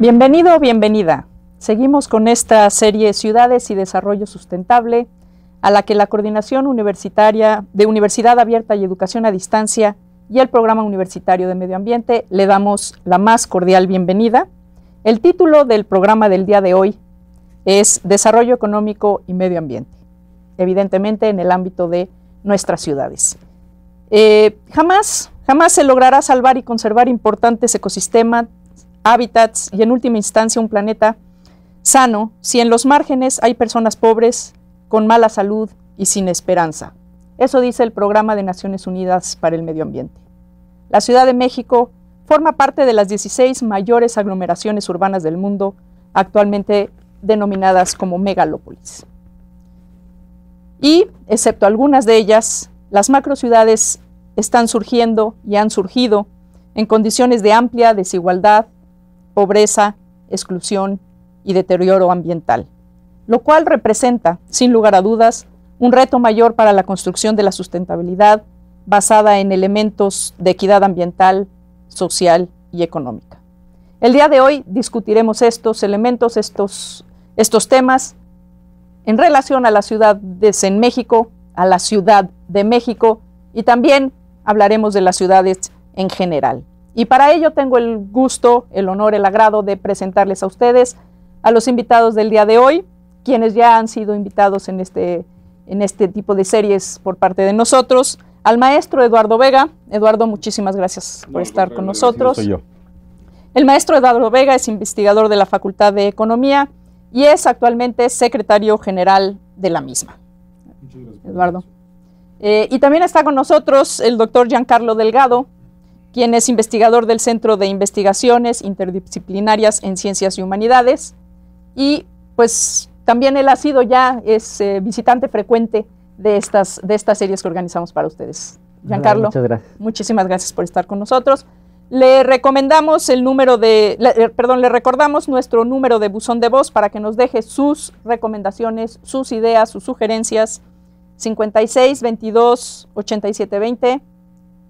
Bienvenido o bienvenida. Seguimos con esta serie Ciudades y Desarrollo Sustentable, a la que la Coordinación Universitaria de Universidad Abierta y Educación a Distancia y el Programa Universitario de Medio Ambiente le damos la más cordial bienvenida. El título del programa del día de hoy es Desarrollo Económico y Medio Ambiente, evidentemente en el ámbito de nuestras ciudades. Jamás se logrará salvar y conservar importantes ecosistemas, hábitats y en última instancia un planeta sano si en los márgenes hay personas pobres, con mala salud y sin esperanza. Eso dice el Programa de Naciones Unidas para el Medio Ambiente. La Ciudad de México forma parte de las 16 mayores aglomeraciones urbanas del mundo, actualmente denominadas como megalópolis. Y, excepto algunas de ellas, las macrociudades están surgiendo y han surgido en condiciones de amplia desigualdad, pobreza, exclusión y deterioro ambiental, lo cual representa, sin lugar a dudas, un reto mayor para la construcción de la sustentabilidad basada en elementos de equidad ambiental, social y económica. El día de hoy discutiremos estos elementos, estos temas en relación a las ciudades en México, a la Ciudad de México, y también hablaremos de las ciudades en general. Y para ello tengo el gusto, el honor, el agrado de presentarles a ustedes a los invitados del día de hoy, quienes ya han sido invitados en este tipo de series por parte de nosotros. Al maestro Eduardo Vega. Eduardo, muchísimas gracias por estar con nosotros. Soy yo. El maestro Eduardo Vega es investigador de la Facultad de Economía y es actualmente secretario general de la misma. Muchas gracias, Eduardo. Y también está con nosotros el doctor Giancarlo Delgado, quien es investigador del Centro de Investigaciones Interdisciplinarias en Ciencias y Humanidades, y pues también él ha sido es visitante frecuente de estas series que organizamos para ustedes. Giancarlo, muchas gracias. Muchísimas gracias por estar con nosotros. Le recomendamos le recordamos nuestro número de buzón de voz para que nos deje sus recomendaciones, sus ideas, sus sugerencias. 56 22 87 20,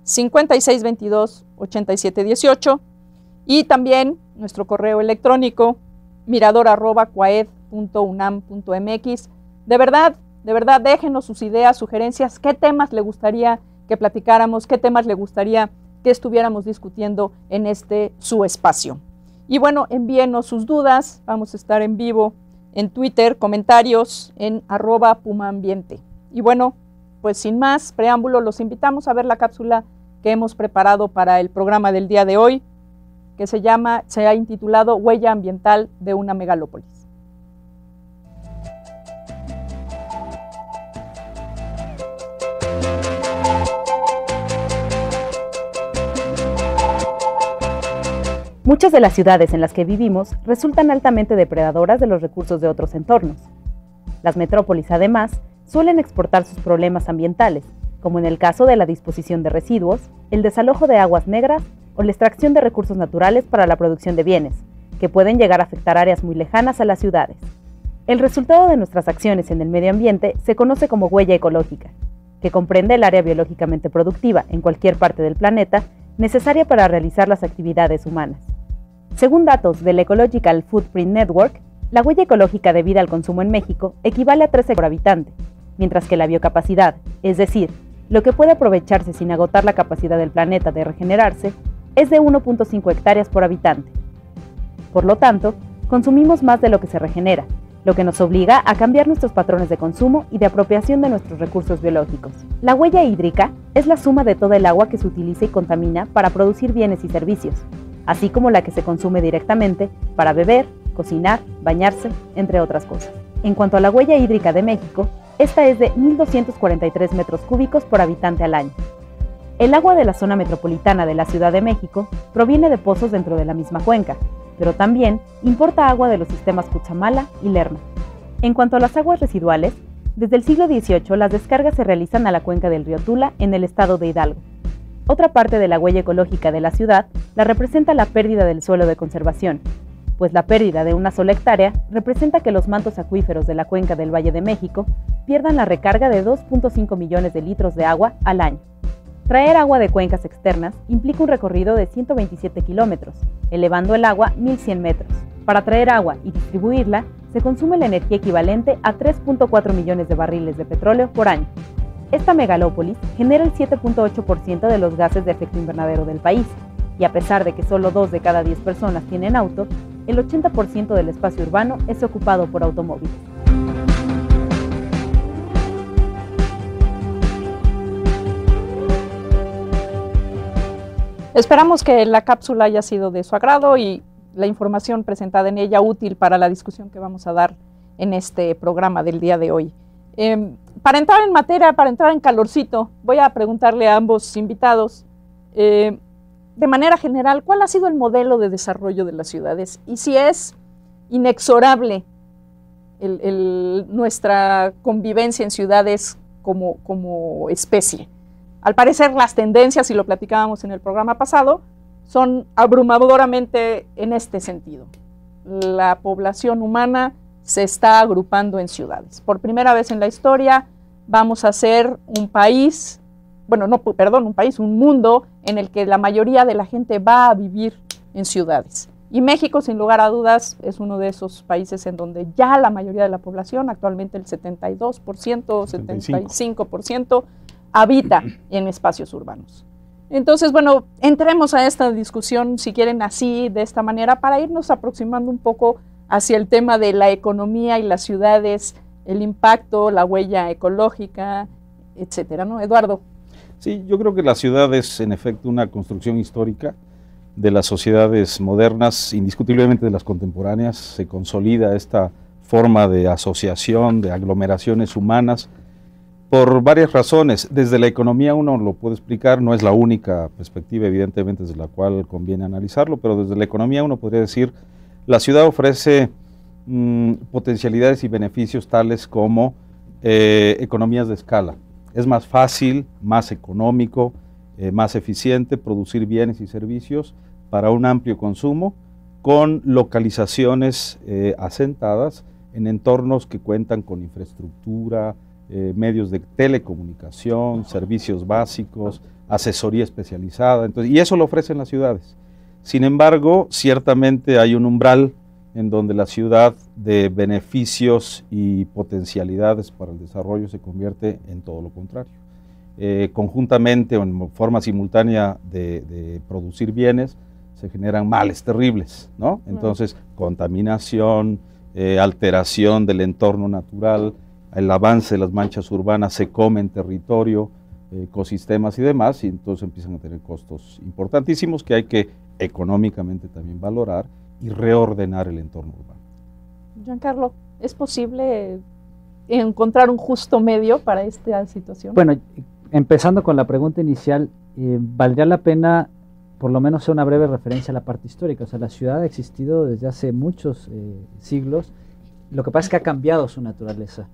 56 22 87 18, y también nuestro correo electrónico mirador@coaed.unam.mx. De verdad, déjenos sus ideas, sugerencias, qué temas le gustaría que platicáramos, qué temas le gustaría que estuviéramos discutiendo en su espacio. Y bueno, envíenos sus dudas, vamos a estar en vivo en Twitter, comentarios en @pumaambiente. Y bueno, pues sin más preámbulo, los invitamos a ver la cápsula que hemos preparado para el programa del día de hoy, que se ha intitulado Huella ambiental de una megalópolis. Muchas de las ciudades en las que vivimos resultan altamente depredadoras de los recursos de otros entornos. Las metrópolis, además, suelen exportar sus problemas ambientales, como en el caso de la disposición de residuos, el desalojo de aguas negras o la extracción de recursos naturales para la producción de bienes, que pueden llegar a afectar áreas muy lejanas a las ciudades. El resultado de nuestras acciones en el medio ambiente se conoce como huella ecológica, que comprende el área biológicamente productiva en cualquier parte del planeta necesaria para realizar las actividades humanas. Según datos del Ecological Footprint Network, la huella ecológica debida al consumo en México equivale a 13 por habitante, mientras que la biocapacidad, es decir, lo que puede aprovecharse sin agotar la capacidad del planeta de regenerarse, es de 1.5 hectáreas por habitante. Por lo tanto, consumimos más de lo que se regenera, lo que nos obliga a cambiar nuestros patrones de consumo y de apropiación de nuestros recursos biológicos. La huella hídrica es la suma de toda el agua que se utiliza y contamina para producir bienes y servicios, así como la que se consume directamente para beber, cocinar, bañarse, entre otras cosas. En cuanto a la huella hídrica de México, esta es de 1.243 metros cúbicos por habitante al año. El agua de la zona metropolitana de la Ciudad de México proviene de pozos dentro de la misma cuenca, pero también importa agua de los sistemas Cutzamala y Lerma. En cuanto a las aguas residuales, desde el siglo XVIII las descargas se realizan a la cuenca del río Tula en el estado de Hidalgo. Otra parte de la huella ecológica de la ciudad la representa la pérdida del suelo de conservación, pues la pérdida de una sola hectárea representa que los mantos acuíferos de la cuenca del Valle de México pierdan la recarga de 2.5 millones de litros de agua al año. Traer agua de cuencas externas implica un recorrido de 127 kilómetros, elevando el agua 1.100 metros. Para traer agua y distribuirla, se consume la energía equivalente a 3.4 millones de barriles de petróleo por año. Esta megalópolis genera el 7.8% de los gases de efecto invernadero del país, y a pesar de que solo 2 de cada 10 personas tienen auto, el 80% del espacio urbano es ocupado por automóviles. Esperamos que la cápsula haya sido de su agrado y la información presentada en ella útil para la discusión que vamos a dar en este programa del día de hoy. Para entrar en materia, para entrar en calorcito, voy a preguntarle a ambos invitados, de manera general, ¿cuál ha sido el modelo de desarrollo de las ciudades? Y si es inexorable nuestra convivencia en ciudades como especie. Al parecer las tendencias, y lo platicábamos en el programa pasado, son abrumadoramente en este sentido. La población humana se está agrupando en ciudades. Por primera vez en la historia vamos a ser un país, un mundo en el que la mayoría de la gente va a vivir en ciudades. Y México, sin lugar a dudas, es uno de esos países en donde ya la mayoría de la población, actualmente el 72%, 75%, habita en espacios urbanos. Entonces, bueno, entremos a esta discusión, si quieren así, de esta manera, para irnos aproximando un poco hacia el tema de la economía y las ciudades, el impacto, la huella ecológica, etcétera, ¿no? Eduardo. Sí, yo creo que la ciudad es en efecto una construcción histórica de las sociedades modernas, indiscutiblemente de las contemporáneas. Se consolida esta forma de asociación, de aglomeraciones humanas, por varias razones. Desde la economía uno lo puede explicar, no es la única perspectiva evidentemente desde la cual conviene analizarlo, pero desde la economía uno podría decir, la ciudad ofrece potencialidades y beneficios tales como economías de escala. Es más fácil, más económico, más eficiente producir bienes y servicios para un amplio consumo con localizaciones asentadas en entornos que cuentan con infraestructura, medios de telecomunicación, servicios básicos, asesoría especializada, y eso lo ofrecen las ciudades. Sin embargo, ciertamente hay un umbral en donde la ciudad de beneficios y potencialidades para el desarrollo se convierte en todo lo contrario. Conjuntamente o en forma simultánea de producir bienes, se generan males terribles, ¿no? Entonces, contaminación, alteración del entorno natural, el avance de las manchas urbanas se comen territorio, ecosistemas y demás, y entonces empiezan a tener costos importantísimos que hay que económicamente también valorar y reordenar el entorno urbano. Giancarlo, ¿es posible encontrar un justo medio para esta situación? Bueno, empezando con la pregunta inicial, valdría la pena por lo menos hacer una breve referencia a la parte histórica. O sea, la ciudad ha existido desde hace muchos siglos, lo que pasa es que ha cambiado su naturaleza.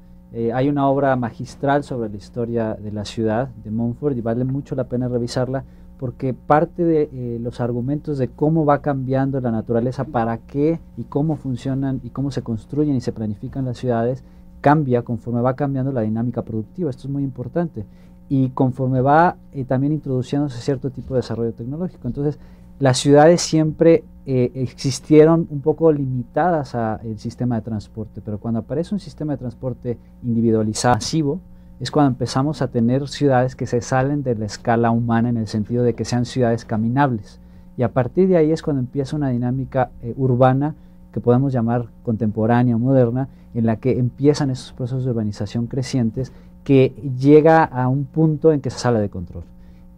Hay una obra magistral sobre la historia de la ciudad de Montfort y vale mucho la pena revisarla porque parte de los argumentos de cómo va cambiando la naturaleza, para qué y cómo funcionan y cómo se construyen y se planifican las ciudades, cambia conforme va cambiando la dinámica productiva. Esto es muy importante. Y conforme va también introduciéndose cierto tipo de desarrollo tecnológico. Entonces, las ciudades siempre existieron un poco limitadas al sistema de transporte, pero cuando aparece un sistema de transporte individualizado, masivo, es cuando empezamos a tener ciudades que se salen de la escala humana en el sentido de que sean ciudades caminables. Y a partir de ahí es cuando empieza una dinámica urbana que podemos llamar contemporánea o moderna, en la que empiezan esos procesos de urbanización crecientes que llega a un punto en que se sale de control.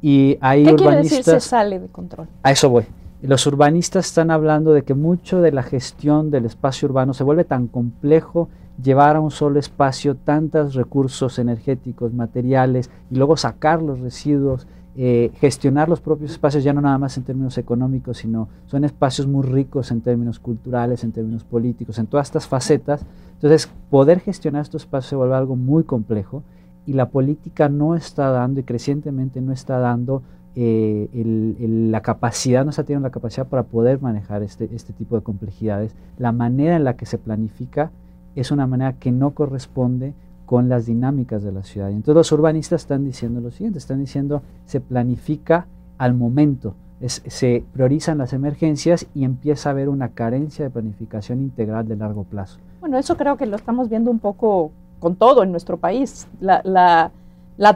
Y hay ¿Qué quiere decir se sale de control? A eso voy. Los urbanistas están hablando de que mucho de la gestión del espacio urbano se vuelve tan complejo, llevar a un solo espacio tantos recursos energéticos, materiales, y luego sacar los residuos, gestionar los propios espacios, ya no nada más en términos económicos, sino son espacios muy ricos en términos culturales, en términos políticos, en todas estas facetas. Entonces, poder gestionar estos espacios se vuelve algo muy complejo, y la política no está dando, y crecientemente no está dando la capacidad, no está teniendo la capacidad para poder manejar este tipo de complejidades. La manera en la que se planifica es una manera que no corresponde con las dinámicas de la ciudad. Entonces los urbanistas están diciendo lo siguiente, están diciendo se planifica al momento, se priorizan las emergencias y empieza a haber una carencia de planificación integral de largo plazo. Bueno, eso creo que lo estamos viendo un poco con todo en nuestro país. La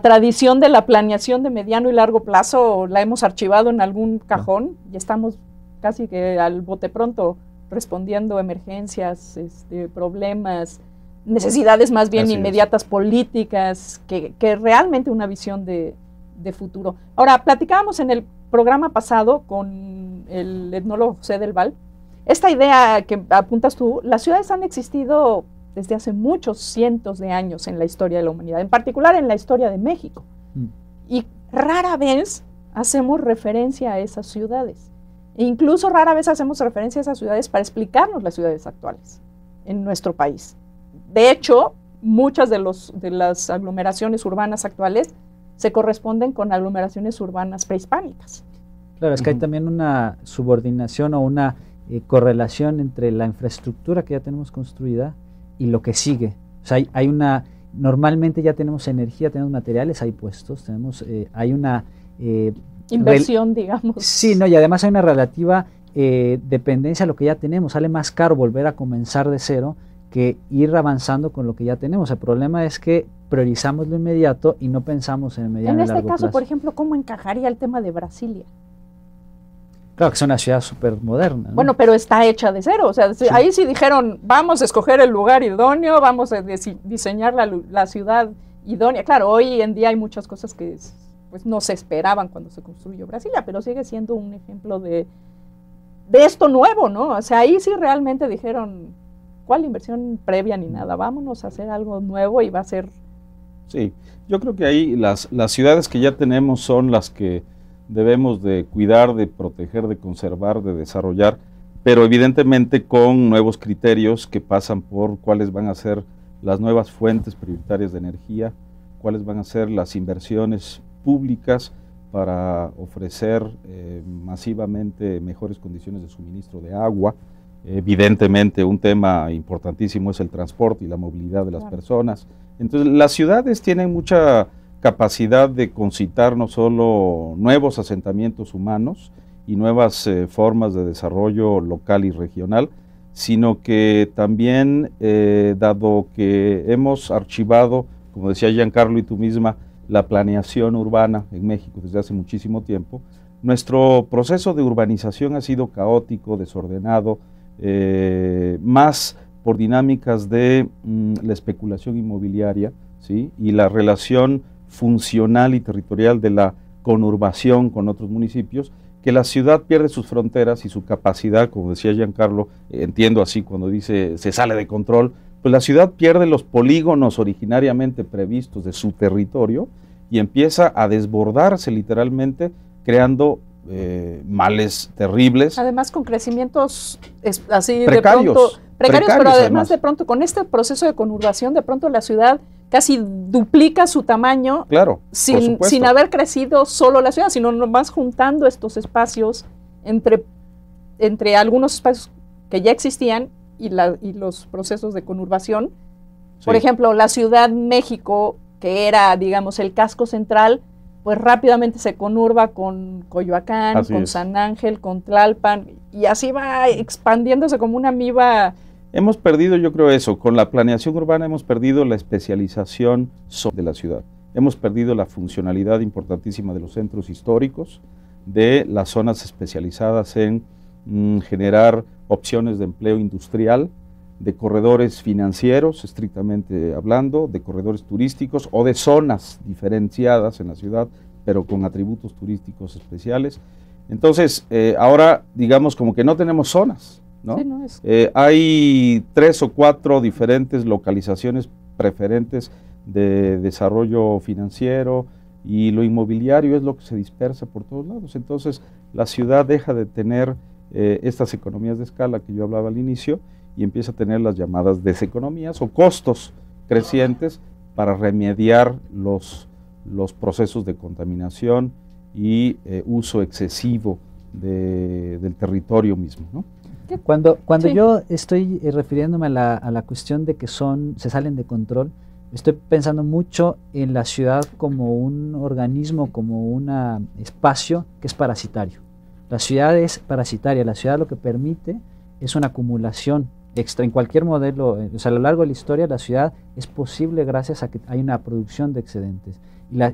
tradición de la planeación de mediano y largo plazo la hemos archivado en algún cajón y estamos casi que al bote pronto respondiendo a emergencias, problemas, necesidades más bien inmediatas políticas, que realmente una visión de futuro. Ahora, platicábamos en el programa pasado con el etnólogo José del Val, esta idea que apuntas tú, las ciudades han existido desde hace muchos cientos de años en la historia de la humanidad, en particular en la historia de México. Y rara vez hacemos referencia a esas ciudades. E incluso rara vez hacemos referencia a esas ciudades para explicarnos las ciudades actuales en nuestro país. De hecho, muchas de las aglomeraciones urbanas actuales se corresponden con aglomeraciones urbanas prehispánicas. Claro, es que hay también una subordinación o una correlación entre la infraestructura que ya tenemos construida y lo que sigue. O sea, hay una, normalmente ya tenemos energía, tenemos materiales, hay puestos, tenemos, hay una inversión, digamos. Sí, no, y además hay una relativa dependencia a lo que ya tenemos. Sale más caro volver a comenzar de cero que ir avanzando con lo que ya tenemos. El problema es que priorizamos lo inmediato y no pensamos en el mediano y largo plazo. En este caso, por ejemplo, ¿cómo encajaría el tema de Brasilia? Claro que es una ciudad súper moderna, ¿no? Bueno, pero está hecha de cero. O sea, sí. Ahí sí dijeron, vamos a escoger el lugar idóneo, vamos a diseñar la ciudad idónea. Claro, hoy en día hay muchas cosas que pues no se esperaban cuando se construyó Brasilia, pero sigue siendo un ejemplo de esto nuevo, ¿no? O sea, ahí sí realmente dijeron, ¿cuál inversión previa ni nada? Vámonos a hacer algo nuevo y va a ser... Sí, yo creo que ahí las ciudades que ya tenemos son las que debemos de cuidar, de proteger, de conservar, de desarrollar, pero evidentemente con nuevos criterios que pasan por cuáles van a ser las nuevas fuentes prioritarias de energía, cuáles van a ser las inversiones públicas para ofrecer masivamente mejores condiciones de suministro de agua. Evidentemente un tema importantísimo es el transporte y la movilidad de las personas. Entonces las ciudades tienen mucha capacidad de concitar no solo nuevos asentamientos humanos y nuevas formas de desarrollo local y regional, sino que también, dado que hemos archivado, como decía Giancarlo y tú misma, la planeación urbana en México desde hace muchísimo tiempo, nuestro proceso de urbanización ha sido caótico, desordenado, más por dinámicas de la especulación inmobiliaria, ¿sí? Y la relación funcional y territorial de la conurbación con otros municipios, que la ciudad pierde sus fronteras y su capacidad, como decía Giancarlo, entiendo así cuando dice se sale de control, pues la ciudad pierde los polígonos originariamente previstos de su territorio y empieza a desbordarse literalmente, creando males terribles. Además con crecimientos así precarios, de pronto, precarios, pero además de pronto con este proceso de conurbación, de pronto la ciudad casi duplica su tamaño, claro, sin haber crecido solo la ciudad, sino nomás juntando estos espacios entre algunos espacios que ya existían y los procesos de conurbación. Sí. Por ejemplo, la Ciudad México, que era, digamos, el casco central, pues rápidamente se conurba con Coyoacán, así con San Ángel, con Tlalpan, y así va expandiéndose como una amiba. Hemos perdido, yo creo eso, con la planeación urbana hemos perdido la especialización de la ciudad. Hemos perdido la funcionalidad importantísima de los centros históricos, de las zonas especializadas en generar opciones de empleo industrial, de corredores financieros, estrictamente hablando, de corredores turísticos o de zonas diferenciadas en la ciudad, pero con atributos turísticos especiales. Entonces, ahora digamos como que no tenemos zonas, ¿no? Sí, no es. Hay 3 o 4 diferentes localizaciones preferentes de desarrollo financiero y lo inmobiliario es lo que se dispersa por todos lados. Entonces, la ciudad deja de tener estas economías de escala que yo hablaba al inicio y empieza a tener las llamadas deseconomías o costos crecientes para remediar los procesos de contaminación y uso excesivo del territorio mismo, ¿no? Cuando sí. Yo estoy refiriéndome a la cuestión de que se salen de control, Estoy pensando mucho en la ciudad como un organismo, como un espacio que es parasitario. La ciudad es parasitaria, la ciudad lo que permite es una acumulación extra. En cualquier modelo, o sea, a lo largo de la historia, la ciudad es posible gracias a que hay una producción de excedentes.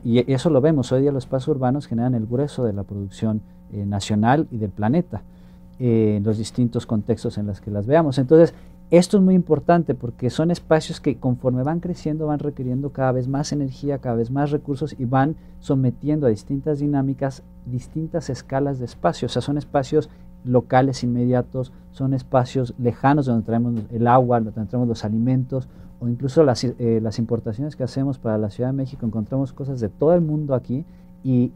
Y eso lo vemos, hoy día los espacios urbanos generan el grueso de la producción nacional y del planeta, en los distintos contextos en los que las veamos. Entonces, esto es muy importante porque son espacios que conforme van creciendo van requiriendo cada vez más energía, cada vez más recursos y van sometiendo a distintas dinámicas, distintas escalas de espacio. O sea, son espacios locales inmediatos, son espacios lejanos donde traemos el agua, donde traemos los alimentos o incluso las importaciones que hacemos para la Ciudad de México. Encontramos cosas de todo el mundo aquí y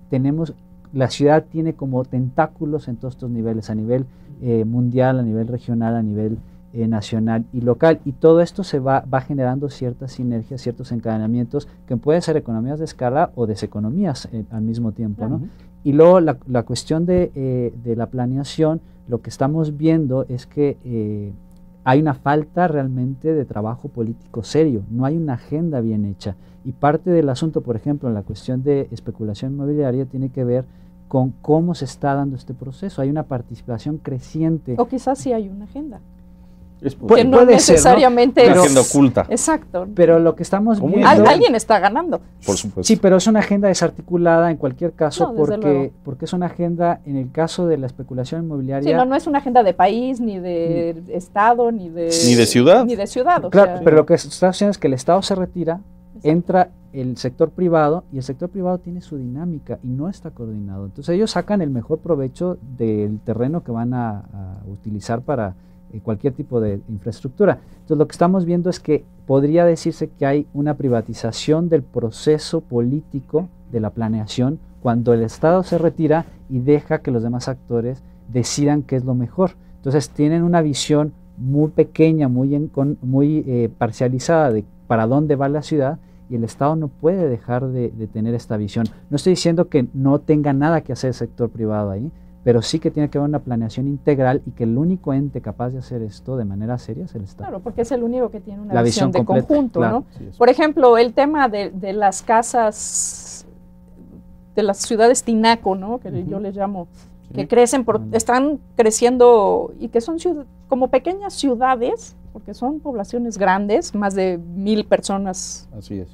la ciudad tiene como tentáculos en todos estos niveles, a nivel mundial, a nivel regional, a nivel nacional y local, y todo esto se va generando ciertas sinergias, ciertos encadenamientos que pueden ser economías de escala o deseconomías al mismo tiempo, ¿no? Y luego la cuestión de la planeación, lo que estamos viendo es que hay una falta realmente de trabajo político serio, no hay una agenda bien hecha, y parte del asunto, por ejemplo, en la cuestión de especulación inmobiliaria tiene que ver con cómo se está dando este proceso. Hay una participación creciente. O quizás sí hay una agenda. Que no necesariamente ser, ¿no? Una agenda oculta. Exacto. Pero lo que estamos viendo... Alguien está ganando. Por supuesto. Sí, pero es una agenda desarticulada en cualquier caso, porque es una agenda, en el caso de la especulación inmobiliaria... Sí, no es una agenda de país, ni de Estado, ni de ciudad. Ni de ciudad. Claro, pero lo que está haciendo es que el Estado se retira, entra el sector privado, y el sector privado tiene su dinámica y no está coordinado. Entonces ellos sacan el mejor provecho del terreno que van a utilizar para cualquier tipo de infraestructura. Entonces lo que estamos viendo es que podría decirse que hay una privatización del proceso político de la planeación cuando el Estado se retira y deja que los demás actores decidan qué es lo mejor. Entonces tienen una visión muy pequeña, muy parcializada de para dónde va la ciudad, y el Estado no puede dejar de tener esta visión. No estoy diciendo que no tenga nada que hacer el sector privado ahí, pero sí que tiene que haber una planeación integral y que el único ente capaz de hacer esto de manera seria es el Estado. Claro, porque es el único que tiene una visión de completa, conjunto, claro. ¿no? Sí, por ejemplo, el tema de las casas, de las ciudades tinaco, ¿no? Que yo les llamo, que crecen, están creciendo y que son como pequeñas ciudades, porque son poblaciones grandes, más de 1000 personas. Así es.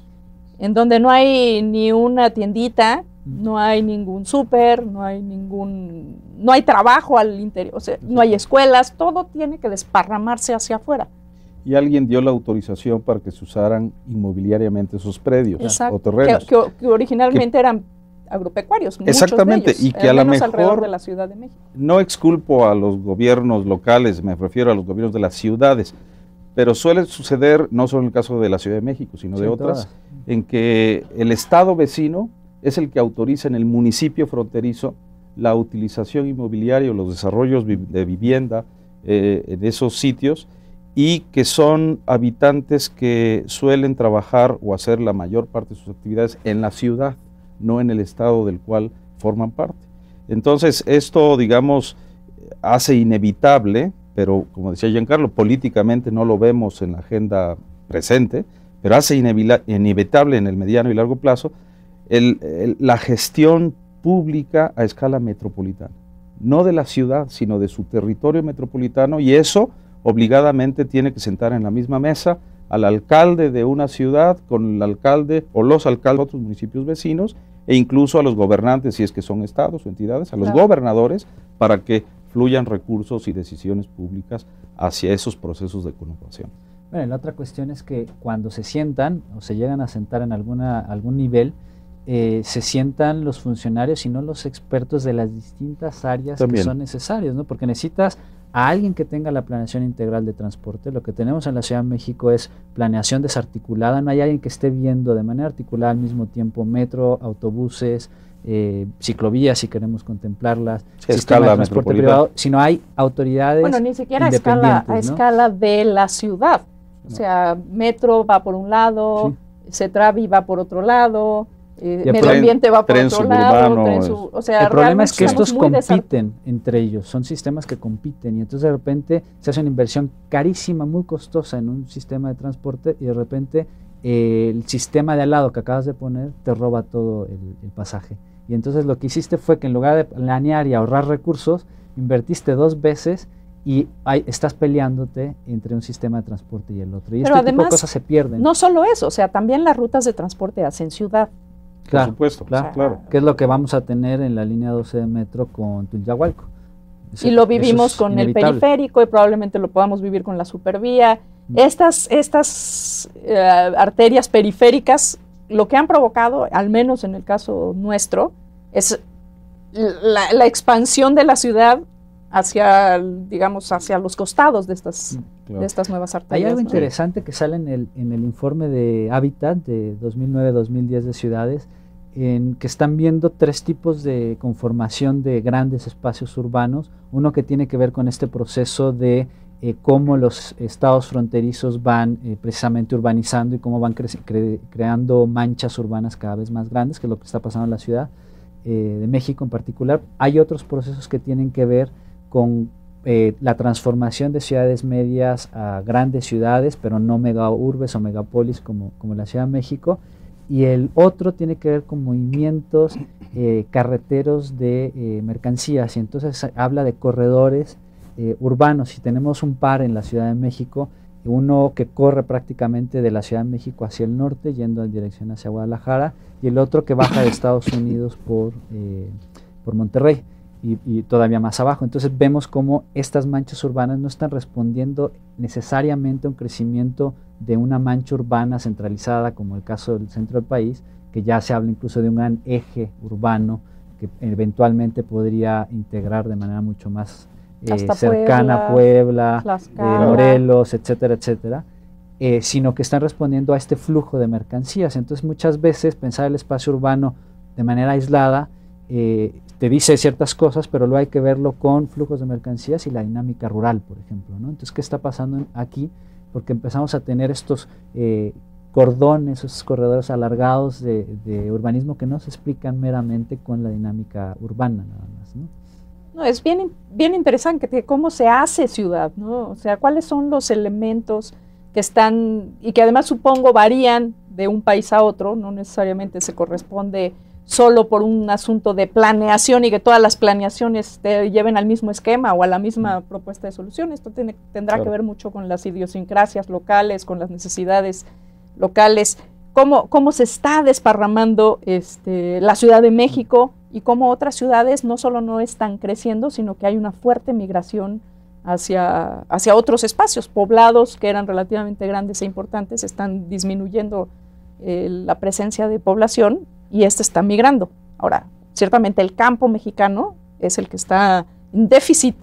En donde no hay ni una tiendita, no hay ningún súper, no hay trabajo al interior, o sea, no hay escuelas, todo tiene que desparramarse hacia afuera. Y alguien dio la autorización para que se usaran inmobiliariamente esos predios o terrenos. Que originalmente eran agropecuarios, exactamente, muchos de ellos, y que a lo mejor alrededor de la Ciudad de México. No exculpo a los gobiernos locales, me refiero a los gobiernos de las ciudades, pero suele suceder, no solo en el caso de la Ciudad de México, sino de otras, en que el estado vecino es el que autoriza en el municipio fronterizo la utilización inmobiliaria o los desarrollos de vivienda en esos sitios, y que son habitantes que suelen trabajar o hacer la mayor parte de sus actividades en la ciudad, no en el estado del cual forman parte. Entonces esto, digamos, hace inevitable, pero como decía Giancarlo, políticamente no lo vemos en la agenda presente, pero hace inevitable en el mediano y largo plazo la gestión pública a escala metropolitana, no de la ciudad, sino de su territorio metropolitano, y eso obligadamente tiene que sentar en la misma mesa al alcalde de una ciudad con el alcalde o los alcaldes de otros municipios vecinos, e incluso a los gobernantes, si es que son estados o entidades, a los gobernadores, para que fluyan recursos y decisiones públicas hacia eesos procesos de conurbación. Bueno, la otra cuestión es que cuando se sientan o se llegan a sentar en algún nivel, se sientan los funcionarios y no los expertos de las distintas áreas que son necesarios, ¿no? Porque necesitas a alguien que tenga la planeación integral de transporte. Lo que tenemos en la Ciudad de México es planeación desarticulada, no hay alguien que esté viendo de manera articulada al mismo tiempo metro, autobuses, ciclovías, si queremos contemplarlas, sistema de transporte privado, sino hay autoridades independientes. Bueno, ni siquiera a escala de la ciudad, o sea, metro va por un lado, Cetravi va por otro lado, medio ambiente va por otro lado, o sea, el problema es que estos compiten entre ellos, son sistemas que compiten, y entonces de repente se hace una inversión carísima, muy costosa en un sistema de transporte, y de repente el sistema de al lado que acabas de poner te roba todo el pasaje. Y entonces lo que hiciste fue que en lugar de planear y ahorrar recursos, invertiste 2 veces y estás peleándote entre un sistema de transporte y el otro. Y pero este además, tipo de cosas se pierden. No solo eso, o sea, también las rutas de transporte hacen ciudad. Por supuesto, claro. Que es lo que vamos a tener en la línea 12 de metro con Tulyahualco. Y lo vivimos con inevitable. El periférico y probablemente lo podamos vivir con la supervía. Estas arterias periféricas, lo que han provocado, al menos en el caso nuestro, es la expansión de la ciudad hacia, digamos, hacia los costados de estas nuevas arterias. Hay algo interesante que sale en el informe de Hábitat de 2009-2010 de ciudades, en que están viendo 3 tipos de conformación de grandes espacios urbanos. Uno que tiene que ver con este proceso de cómo los estados fronterizos van precisamente urbanizando y cómo van creando manchas urbanas cada vez más grandes, que es lo que está pasando en la Ciudad de México en particular. Hay otros procesos que tienen que ver con la transformación de ciudades medias a grandes ciudades, pero no megaurbes o megapolis como la Ciudad de México. Y el otro tiene que ver con movimientos carreteros de mercancías, y entonces habla de corredores urbanos. Y tenemos un par en la Ciudad de México, uno que corre prácticamente de la Ciudad de México hacia el norte, yendo en dirección hacia Guadalajara, y el otro que baja de Estados Unidos por Monterrey y todavía más abajo. Entonces vemos cómo estas manchas urbanas no están respondiendo necesariamente a un crecimiento de una mancha urbana centralizada, como el caso del centro del país, que ya se habla incluso de un gran eje urbano que eventualmente podría integrar de manera mucho más cercana a Puebla, Morelos, etcétera, etcétera, sino que están respondiendo a este flujo de mercancías. Entonces muchas veces pensar el espacio urbano de manera aislada te dice ciertas cosas, pero luego hay que verlo con flujos de mercancías y la dinámica rural, por ejemplo, ¿no? Entonces, ¿qué está pasando aquí? Porque empezamos a tener estos cordones, esos corredores alargados de urbanismo que no se explican meramente con la dinámica urbana nada más, ¿no? No, es bien interesante cómo se hace ciudad, ¿no? O sea, cuáles son los elementos que están, y que además supongo varían de un país a otro, no necesariamente se corresponde solo por un asunto de planeación y que todas las planeaciones te lleven al mismo esquema o a la misma propuesta de solución. Esto tendrá que ver mucho con las idiosincrasias locales, con las necesidades locales, cómo se está desparramando la Ciudad de México y cómo otras ciudades no solo no están creciendo, sino que hay una fuerte migración hacia otros espacios. Poblados que eran relativamente grandes e importantes están disminuyendo la presencia de población y está migrando. Ahora, ciertamente el campo mexicano es el que está en déficit,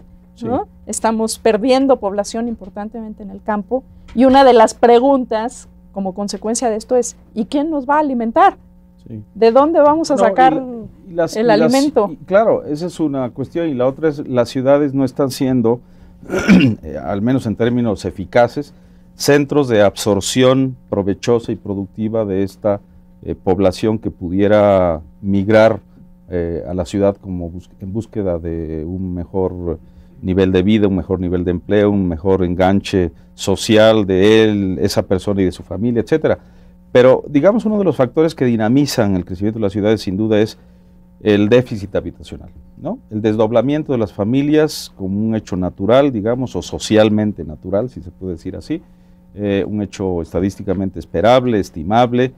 ¿no? Sí. Estamos perdiendo población importantemente en el campo, y una de las preguntas como consecuencia de esto es, ¿y quién nos va a alimentar? Sí. ¿De dónde vamos a sacar el alimento? Claro, esa es una cuestión, y la otra es, las ciudades no están siendo, al menos en términos eficaces, centros de absorción provechosa y productiva de esta población que pudiera migrar a la ciudad como en búsqueda de un mejor nivel de vida, un mejor nivel de empleo, un mejor enganche social de esa persona y de su familia, etcétera. Pero digamos, uno de los factores que dinamizan el crecimiento de las ciudades sin duda es el déficit habitacional, ¿no? El desdoblamiento de las familias como un hecho natural, digamos, o socialmente natural, si se puede decir así, un hecho estadísticamente esperable, estimable,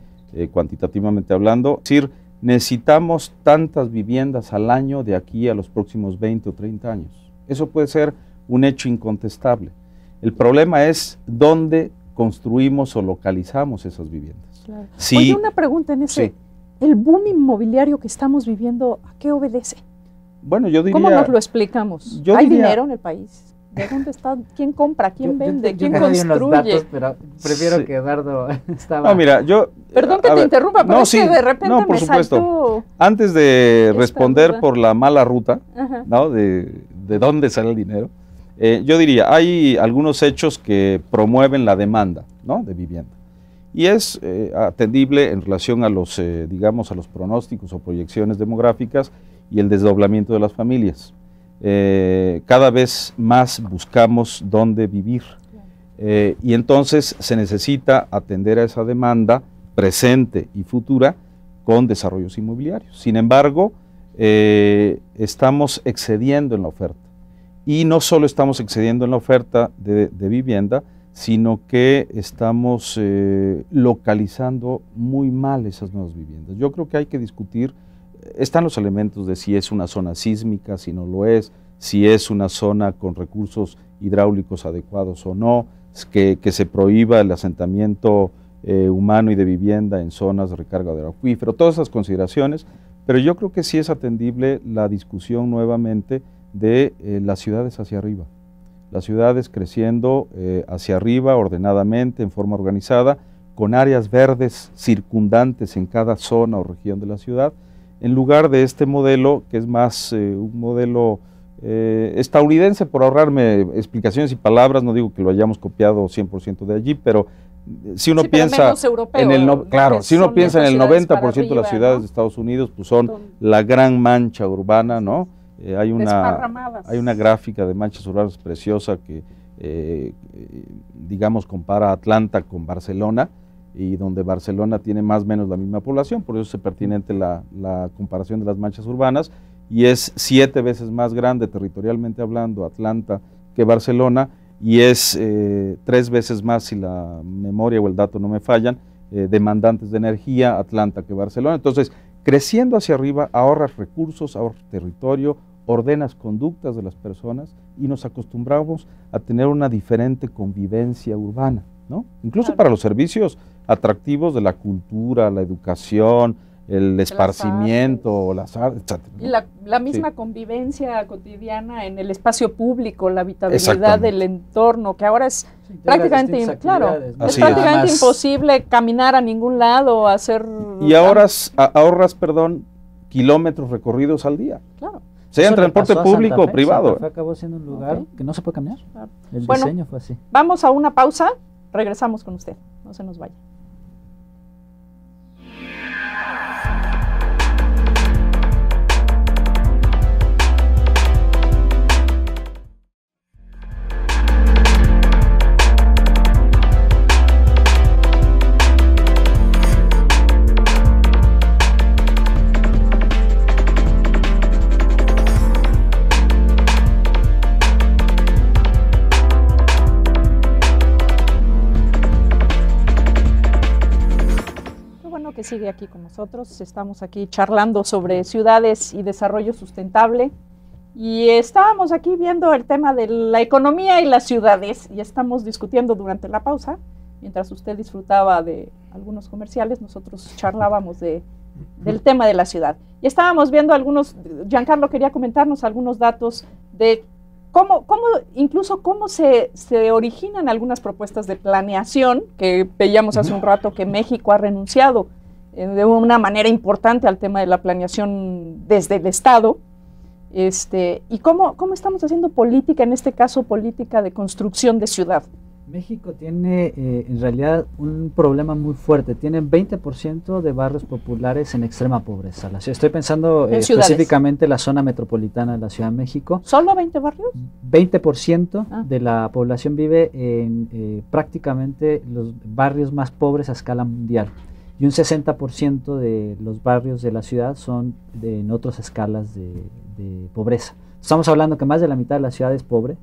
cuantitativamente hablando. Es decir, necesitamos tantas viviendas al año de aquí a los próximos 20 o 30 años. Eso puede ser un hecho incontestable. El problema es dónde construimos o localizamos esas viviendas. Claro. Sí. Oye, una pregunta en ese, sí. ¿El boom inmobiliario que estamos viviendo, a qué obedece? Bueno, yo diría... ¿Cómo nos lo explicamos? ¿Hay dinero en el país? ¿De dónde está? ¿Quién compra? ¿Quién vende? ¿Quién construye? Los datos, pero prefiero que Eduardo estaba... No, mira, yo... Perdón que te interrumpa, pero es que de repente por supuesto. Saltó... Antes de responder por la mala ruta, ¿no? De dónde sale el dinero, yo diría, hay algunos hechos que promueven la demanda, ¿no? De vivienda. Y es atendible en relación a los, digamos, a los pronósticos o proyecciones demográficas y el desdoblamiento de las familias. Cada vez más buscamos dónde vivir. Y entonces se necesita atender a esa demanda presente y futura con desarrollos inmobiliarios. Sin embargo, estamos excediendo en la oferta. Y no solo estamos excediendo en la oferta de vivienda, sino que estamos localizando muy mal esas nuevas viviendas. Yo creo que hay que discutir, están los elementos de si es una zona sísmica, si no lo es, si es una zona con recursos hidráulicos adecuados o no, que se prohíba el asentamiento humano y de vivienda en zonas de recarga de acuífero, todas esas consideraciones, pero yo creo que sí es atendible la discusión nuevamente de las ciudades hacia arriba. Las ciudades creciendo hacia arriba ordenadamente, en forma organizada, con áreas verdes circundantes en cada zona o región de la ciudad, en lugar de este modelo que es más un modelo estadounidense, por ahorrarme explicaciones y palabras, no digo que lo hayamos copiado 100% de allí, pero si uno piensa en el si uno piensa en el 90% de las ciudades de Estados Unidos, pues son la gran mancha urbana, ¿no? Hay una gráfica de manchas urbanas preciosa que, digamos, compara Atlanta con Barcelona, y donde Barcelona tiene más o menos la misma población, por eso es pertinente la comparación de las manchas urbanas, y es 7 veces más grande territorialmente hablando Atlanta que Barcelona, y es 3 veces más, si la memoria o el dato no me fallan, demandantes de energía Atlanta que Barcelona. Entonces, creciendo hacia arriba, ahorras recursos, ahorras territorio, ordenas conductas de las personas y nos acostumbramos a tener una diferente convivencia urbana, ¿no? Incluso para los servicios atractivos de la cultura, la educación, el esparcimiento, las artes, etc. Y la misma convivencia cotidiana en el espacio público, la habitabilidad del entorno, que ahora es prácticamente, imposible caminar a ningún lado, hacer... Y ahorras, kilómetros recorridos al día. Claro. Sea en transporte público o privado. Santa Fe acabó siendo un lugar que no se puede caminar. Claro. El diseño fue así. Vamos a una pausa, regresamos con usted, no se nos vaya. Que sigue aquí con nosotros. Estamos aquí charlando sobre ciudades y desarrollo sustentable, y estábamos aquí viendo el tema de la economía y las ciudades, y estamos discutiendo durante la pausa, mientras usted disfrutaba de algunos comerciales, nosotros charlábamos del tema de la ciudad, y estábamos viendo algunos, Giancarlo quería comentarnos algunos datos de cómo se originan algunas propuestas de planeación, que veíamos hace un rato que México ha renunciado de una manera importante al tema de la planeación desde el Estado, y cómo estamos haciendo política, en este caso política de construcción de ciudad. México tiene en realidad un problema muy fuerte, tiene 20% de barrios populares en extrema pobreza. Estoy pensando específicamente en la zona metropolitana de la Ciudad de México. ¿Solo 20 barrios? 20% de la población vive en prácticamente los barrios más pobres a escala mundial, y un 60% de los barrios de la ciudad son en otras escalas de pobreza. Estamos hablando que más de la mitad de la ciudad es pobre.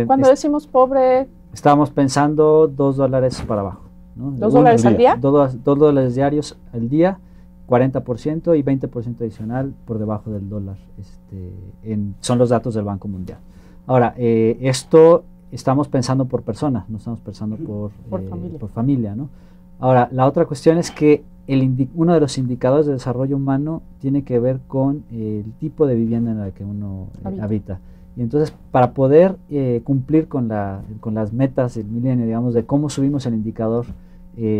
Cuando decimos pobre... Estábamos pensando $2 para abajo, ¿no? $2 al día. $2 diarios al día, 40% y 20% adicional por debajo del dólar. Son los datos del Banco Mundial. Ahora, esto estamos pensando por persona, no estamos pensando por familia, ¿no? Ahora, la otra cuestión es que uno de los indicadores de desarrollo humano tiene que ver con el tipo de vivienda en la que uno habita. Y entonces, para poder cumplir con las metas del milenio, digamos, de cómo subimos el indicador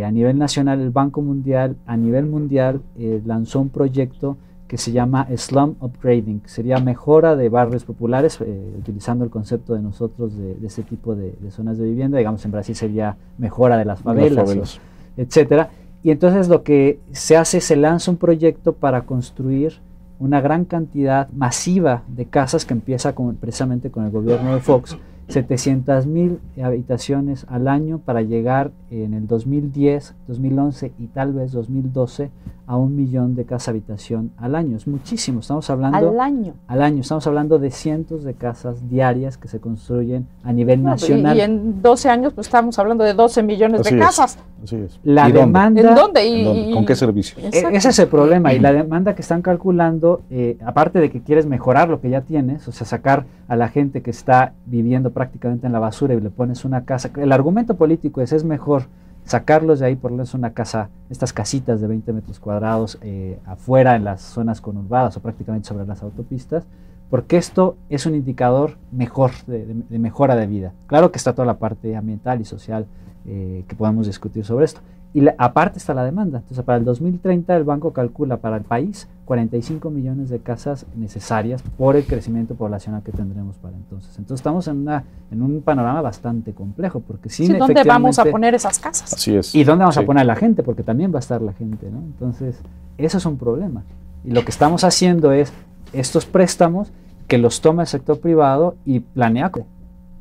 a nivel nacional, el Banco Mundial, a nivel mundial, lanzó un proyecto que se llama Slum Upgrading, que sería mejora de barrios populares, utilizando el concepto de nosotros de este tipo de zonas de vivienda. Digamos, en Brasil sería mejora de las favelas. Etcétera. Y entonces lo que se hace, se lanza un proyecto para construir una gran cantidad masiva de casas, que empieza precisamente con el gobierno de Fox, 700,000 habitaciones al año para llegar en el 2010, 2011 y tal vez 2012 a 1 millón de casas habitación al año. Es muchísimo, estamos hablando... ¿Al año? Al año, estamos hablando de cientos de casas diarias que se construyen a nivel nacional. Y en 12 años pues estamos hablando de 12 millones de casas. Así es. La demanda... ¿En dónde? ¿En dónde? ¿Con qué servicios? Ese es el problema, y la demanda que están calculando, aparte de que quieres mejorar lo que ya tienes, o sea, sacar a la gente que está viviendo prácticamente en la basura y le pones una casa, el argumento político es mejor sacarlos de ahí, ponerles una casa, estas casitas de 20 metros cuadrados afuera en las zonas conurbadas o prácticamente sobre las autopistas, porque esto es un indicador mejor de mejora de vida. Claro que está toda la parte ambiental y social que podemos discutir sobre esto. Y aparte está la demanda. Entonces, para el 2030 el banco calcula para el país 45 millones de casas necesarias por el crecimiento poblacional que tendremos para entonces. Entonces estamos en un panorama bastante complejo, porque sí, ¿dónde vamos a poner esas casas? Así es. ¿Y dónde vamos a poner a la gente? Porque también va a estar la gente, ¿no? Entonces, eso es un problema. Y lo que estamos haciendo es estos préstamos que los toma el sector privado y planea.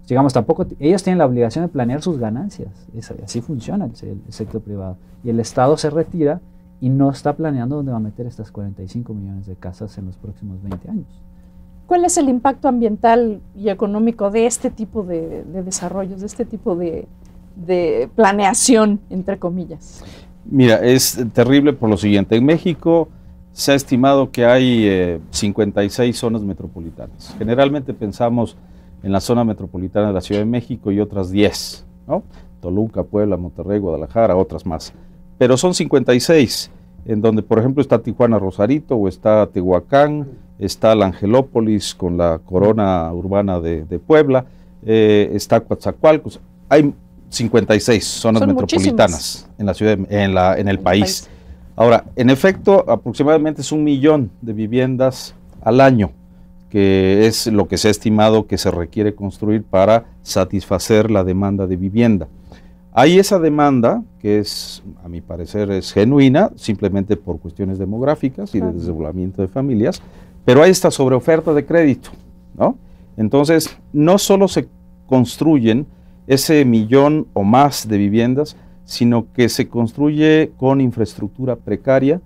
Digamos, tampoco ellos tienen la obligación de planear sus ganancias. Así funciona el sector privado. Y el Estado se retira y no está planeando dónde va a meter estas 45 millones de casas en los próximos 20 años. ¿Cuál es el impacto ambiental y económico de este tipo de desarrollos, de este tipo de planeación, entre comillas? Mira, es terrible por lo siguiente. En México se ha estimado que hay 56 zonas metropolitanas. Generalmente pensamos en la zona metropolitana de la Ciudad de México y otras 10, ¿no? Toluca, Puebla, Monterrey, Guadalajara, otras más. Pero son 56, en donde, por ejemplo, está Tijuana, Rosarito, o está Tehuacán, está la Angelópolis con la corona urbana de Puebla, está Coatzacoalcos. Hay 56 zonas metropolitanas en la ciudad, en el país. Ahora, en efecto, aproximadamente es 1 millón de viviendas al año, que es lo que se ha estimado que se requiere construir para satisfacer la demanda de vivienda. Hay esa demanda que es, a mi parecer, es genuina, simplemente por cuestiones demográficas y de desdoblamiento de familias, pero hay esta sobreoferta de crédito, ¿no? Entonces, no solo se construyen ese 1 millón o más de viviendas, sino que se construye con infraestructura precaria,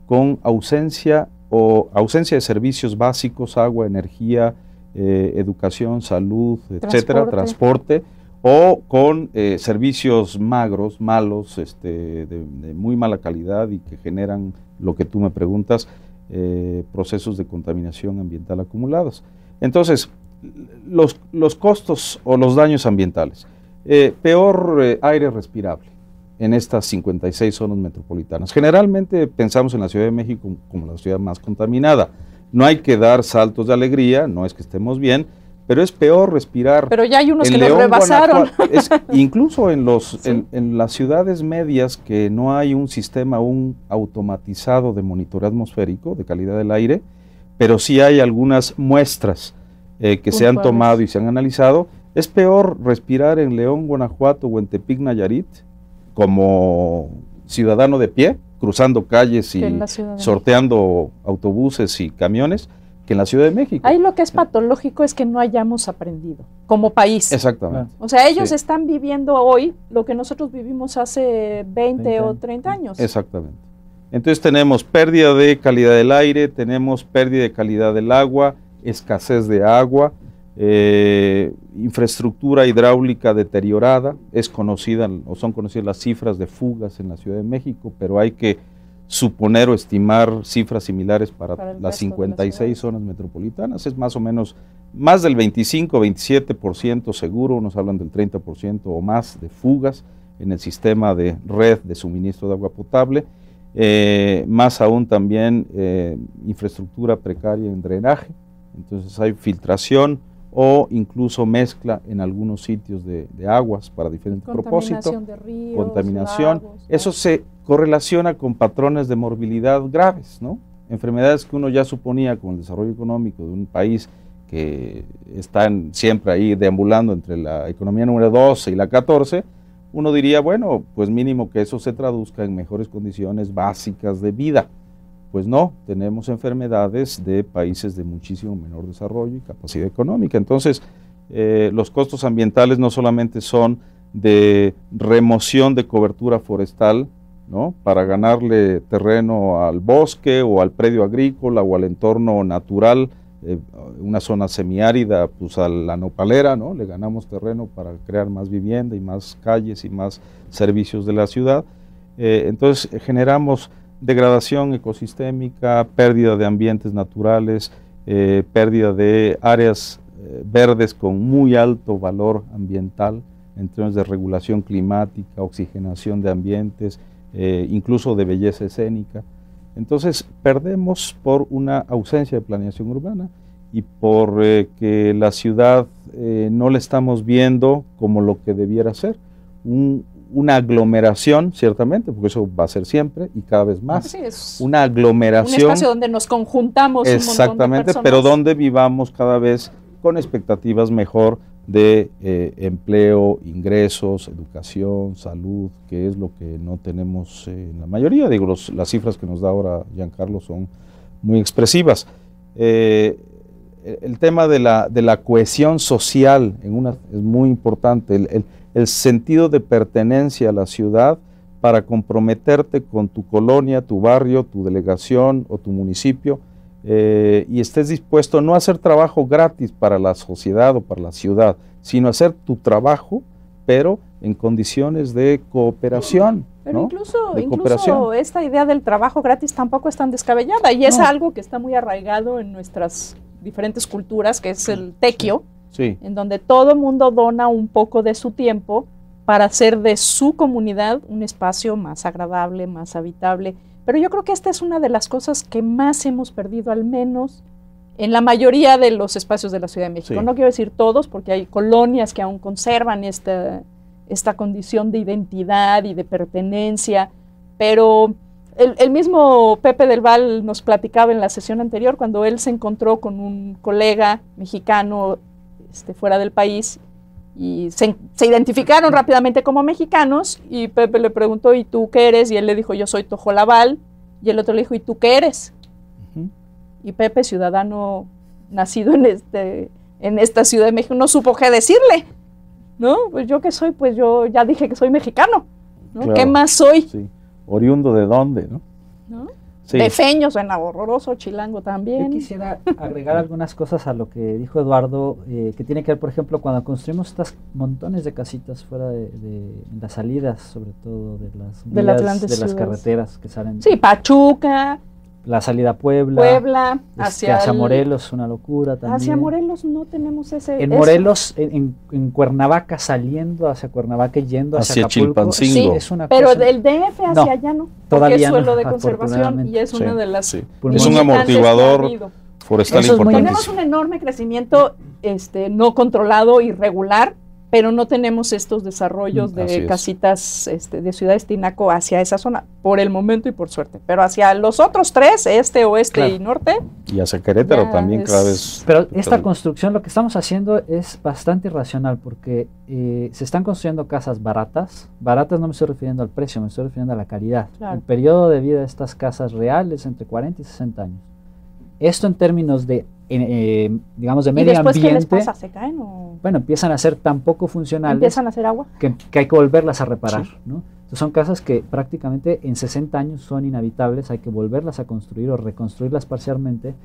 con ausencia de servicios básicos, agua, energía, educación, salud, etcétera, transporte, o con servicios magros, malos, de muy mala calidad y que generan, lo que tú me preguntas, procesos de contaminación ambiental acumulados. Entonces, los costos o los daños ambientales. Peor aire respirable en estas 56 zonas metropolitanas. Generalmente pensamos en la Ciudad de México como la ciudad más contaminada. No hay que dar saltos de alegría, no es que estemos bien, pero es peor respirar. Pero ya hay unos que León, los rebasaron. Incluso en Sí. en las ciudades medias que no hay un sistema aún automatizado de monitoreo atmosférico de calidad del aire, pero sí hay algunas muestras que se han tomado y se han analizado. Es peor respirar en León, Guanajuato o en Tepic, Nayarit, como ciudadano de pie, cruzando calles y sorteando autobuses y camiones, que en la Ciudad de México. Ahí lo que es patológico es que no hayamos aprendido como país. Exactamente. O sea, ellos están viviendo hoy lo que nosotros vivimos hace 20 o 30 años. Exactamente. Entonces tenemos pérdida de calidad del aire, tenemos pérdida de calidad del agua, escasez de agua, infraestructura hidráulica deteriorada. Es conocida o son conocidas las cifras de fugas en la Ciudad de México, pero hay que suponer o estimar cifras similares para las 56 zonas metropolitanas. Es más o menos más del 25-27% seguro, nos hablan del 30% o más de fugas en el sistema de red de suministro de agua potable, más aún también infraestructura precaria en drenaje. Entonces hay filtración o incluso mezcla en algunos sitios de aguas para diferentes propósitos, de ríos, contaminación. lagos, Eso se correlaciona con patrones de morbilidad graves, ¿no? Enfermedades que uno ya suponía con el desarrollo económico de un país que están siempre ahí deambulando entre la economía número 12 y la 14, uno diría, bueno, pues mínimo que eso se traduzca en mejores condiciones básicas de vida. Pues no, tenemos enfermedades de países de muchísimo menor desarrollo y capacidad económica. Entonces, Los costos ambientales no solamente son de remoción de cobertura forestal, ¿no?, para ganarle terreno al bosque o al predio agrícola o al entorno natural, una zona semiárida, pues a la nopalera, ¿no?, le ganamos terreno para crear más vivienda y más calles y más servicios de la ciudad. Entonces generamos degradación ecosistémica, pérdida de ambientes naturales, pérdida de áreas verdes con muy alto valor ambiental en términos de regulación climática, oxigenación de ambientes, incluso de belleza escénica. Entonces perdemos por una ausencia de planeación urbana y por que la ciudad no la estamos viendo como lo que debiera ser, una aglomeración, ciertamente, porque eso va a ser siempre y cada vez más, sí, es una aglomeración. un espacio donde nos conjuntamos un montón de Exactamente, personas. pero donde vivamos cada vez con expectativas mejor de empleo, ingresos, educación, salud, que es lo que no tenemos en la mayoría. Digo, las cifras que nos da ahora Giancarlo son muy expresivas. El tema de la cohesión social es muy importante, el sentido de pertenencia a la ciudad para comprometerte con tu colonia, tu barrio, tu delegación o tu municipio, y estés dispuesto no a hacer trabajo gratis para la sociedad o para la ciudad, sino a hacer tu trabajo, pero en condiciones de cooperación. Pero ¿no? incluso esta idea del trabajo gratis tampoco es tan descabellada, y es algo que está muy arraigado en nuestras diferentes culturas, que es el tequio, sí, en donde todo el mundo dona un poco de su tiempo para hacer de su comunidad un espacio más agradable, más habitable. Pero yo creo que esta es una de las cosas que más hemos perdido, al menos en la mayoría de los espacios de la Ciudad de México. Sí. No quiero decir todos, porque hay colonias que aún conservan esta condición de identidad y de pertenencia, pero el mismo Pepe del Val nos platicaba en la sesión anterior, cuando él se encontró con un colega mexicano fuera del país, y se identificaron rápidamente como mexicanos, y Pepe le preguntó, ¿y tú qué eres? Y él le dijo, yo soy Tojolabal, y el otro le dijo, ¿y tú qué eres? Y Pepe, ciudadano nacido en esta Ciudad de México, no supo qué decirle, ¿no? Pues yo qué soy, pues yo ya dije que soy mexicano, ¿no? Claro. ¿Qué más soy? Sí. ¿Oriundo de dónde, no? ¿No? Sí. De Feño, suena horroroso, chilango también. Yo quisiera agregar algunas cosas a lo que dijo Eduardo, que tiene que ver, por ejemplo, cuando construimos estas montones de casitas fuera de las salidas, sobre todo de las vías, de las carreteras que salen. Sí, Pachuca, la salida a Puebla, hacia Morelos, una locura también. Hacia Morelos no tenemos ese. En Morelos, en Cuernavaca, saliendo hacia Cuernavaca y yendo hacia Acapulco. Chilpancingo. Sí, es una pero cosa. del DF hacia allá no, porque es suelo de conservación y es una de las. Sí. Es un amortiguador forestal importante. Tenemos un enorme crecimiento no controlado, irregular, pero no tenemos estos desarrollos de casitas de ciudades tinaco hacia esa zona, por el momento y por suerte. Pero hacia los otros tres, oeste claro. y norte. Y hacia Querétaro también cada vez. Pero esta construcción, lo que estamos haciendo es bastante irracional, porque se están construyendo casas baratas. Baratas no me estoy refiriendo al precio, me estoy refiriendo a la calidad. Claro. El periodo de vida de estas casas reales entre 40 y 60 años. Esto en términos de, digamos, de medio ambiente. ¿Y después qué les pasa? ¿Se caen o...? Bueno, empiezan a ser tan poco funcionales. ¿Empiezan a hacer agua? Que hay que volverlas a reparar, sí. ¿no? Entonces son casas que prácticamente en 60 años son inhabitables, hay que volverlas a construir o reconstruirlas parcialmente.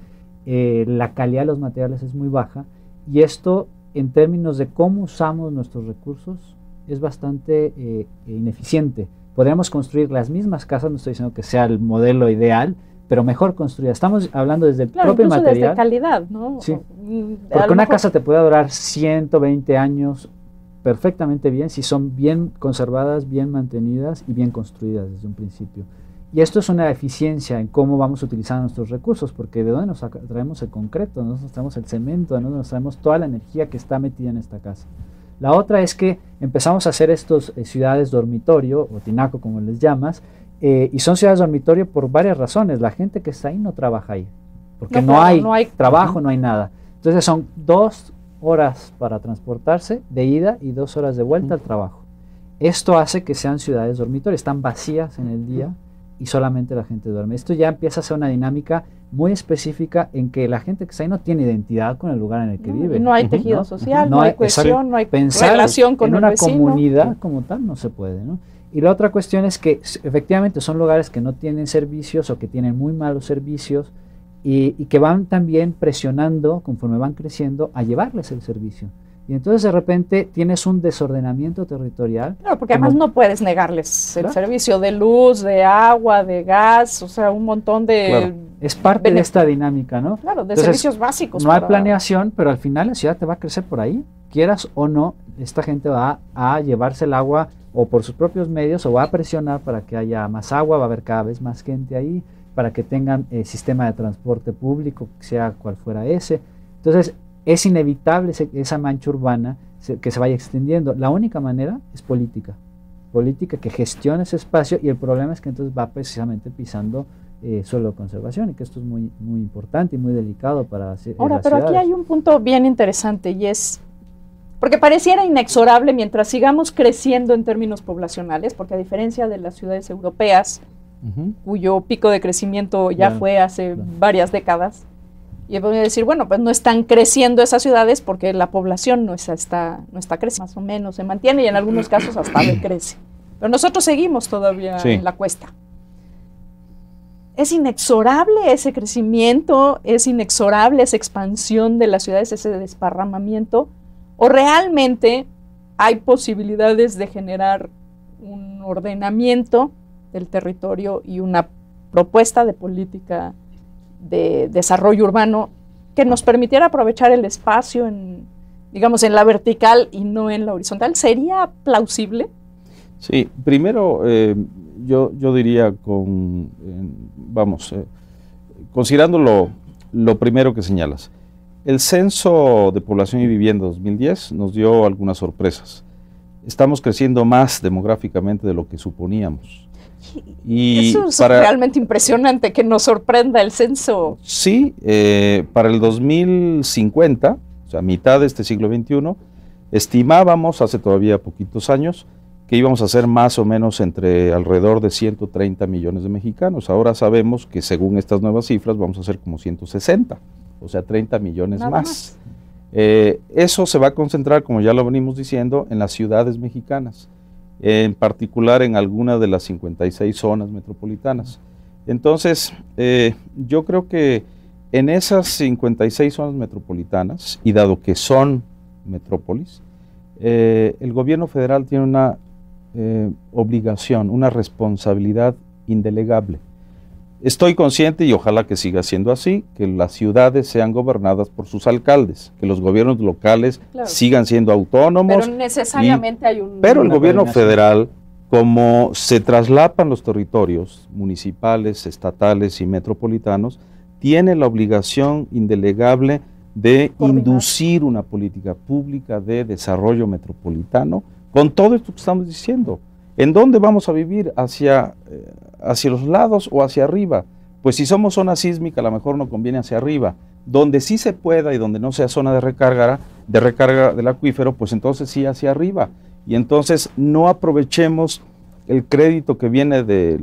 La calidad de los materiales es muy baja, y esto, en términos de cómo usamos nuestros recursos, es bastante ineficiente. Podríamos construir las mismas casas, no estoy diciendo que sea el modelo ideal, pero mejor construida. Estamos hablando desde el propio material. Desde calidad, ¿no? Sí. Porque una casa te puede durar 120 años perfectamente bien si son bien conservadas, bien mantenidas y bien construidas desde un principio. Y esto es una eficiencia en cómo vamos a utilizar nuestros recursos, porque ¿de dónde nos traemos el concreto? ¿De dónde nos traemos el cemento? ¿De dónde nos traemos toda la energía que está metida en esta casa? La otra es que empezamos a hacer estos ciudades dormitorio, o tinaco como les llamas, y son ciudades dormitorio por varias razones. La gente que está ahí no trabaja ahí, porque no hay trabajo, no hay nada. Entonces son 2 horas para transportarse de ida y 2 horas de vuelta al trabajo. Esto hace que sean ciudades dormitorias, están vacías en el día, y solamente la gente duerme. Esto ya empieza a ser una dinámica muy específica en que la gente que está ahí no tiene identidad con el lugar en el que vive. No hay tejido social, no hay cohesión, no hay relación con el vecino. En una comunidad como tal no se puede, ¿no? Y la otra cuestión es que efectivamente son lugares que no tienen servicios o que tienen muy malos servicios y que van también presionando, conforme van creciendo, a llevarles el servicio. Y entonces de repente tienes un desordenamiento territorial. Claro, porque además no puedes negarles el servicio de luz, de agua, de gas, o sea, un montón de... Claro, es parte de esta dinámica, ¿no? Claro, de entonces, servicios básicos. No hay planeación, pero al final la ciudad te va a crecer por ahí. Quieras o no, esta gente va a llevarse el agua o por sus propios medios o va a presionar para que haya más agua, va a haber cada vez más gente ahí, para que tengan sistema de transporte público, sea cual fuera ese. Entonces, es inevitable esa mancha urbana que se vaya extendiendo. La única manera es política que gestione ese espacio, y el problema es que entonces va precisamente pisando suelo de conservación, y que esto es muy, muy importante y muy delicado para Ahora, pero aquí hay un punto bien interesante, y es, porque pareciera inexorable mientras sigamos creciendo en términos poblacionales, porque a diferencia de las ciudades europeas, cuyo pico de crecimiento ya fue hace varias décadas, y voy a decir, bueno, pues no están creciendo esas ciudades porque la población no está creciendo, más o menos se mantiene y en algunos casos hasta decrece. Pero nosotros seguimos todavía en la cuesta. ¿Es inexorable ese crecimiento? ¿Es inexorable esa expansión de las ciudades, ese desparramamiento? ¿O realmente hay posibilidades de generar un ordenamiento del territorio y una propuesta de política de desarrollo urbano que nos permitiera aprovechar el espacio digamos, en la vertical y no en la horizontal? ¿Sería plausible? Sí, primero yo diría considerando lo primero que señalas, el Censo de Población y Vivienda 2010 nos dio algunas sorpresas. Estamos creciendo más demográficamente de lo que suponíamos. Y eso es realmente impresionante, que nos sorprenda el censo. Sí, para el 2050, o sea, mitad de este siglo XXI, estimábamos hace todavía poquitos años que íbamos a ser más o menos entre alrededor de 130 millones de mexicanos. Ahora sabemos que según estas nuevas cifras vamos a ser como 160, o sea, 30 millones más. Eso se va a concentrar, como ya lo venimos diciendo, en las ciudades mexicanas, en particular en algunas de las 56 zonas metropolitanas. Entonces, yo creo que en esas 56 zonas metropolitanas, y dado que son metrópolis, el gobierno federal tiene una obligación, una responsabilidad indelegable. Estoy consciente, y ojalá que siga siendo así, que las ciudades sean gobernadas por sus alcaldes, que los gobiernos locales sigan siendo autónomos. Pero necesariamente hay un... Pero el gobierno federal, como se traslapan los territorios municipales, estatales y metropolitanos, tiene la obligación indelegable de inducir una política pública de desarrollo metropolitano con todo esto que estamos diciendo. ¿En dónde vamos a vivir? ¿Hacia los lados o hacia arriba? Pues si somos zona sísmica, a lo mejor no conviene hacia arriba. Donde sí se pueda y donde no sea zona de recarga del acuífero, pues entonces sí hacia arriba. Y entonces no aprovechemos el crédito que viene de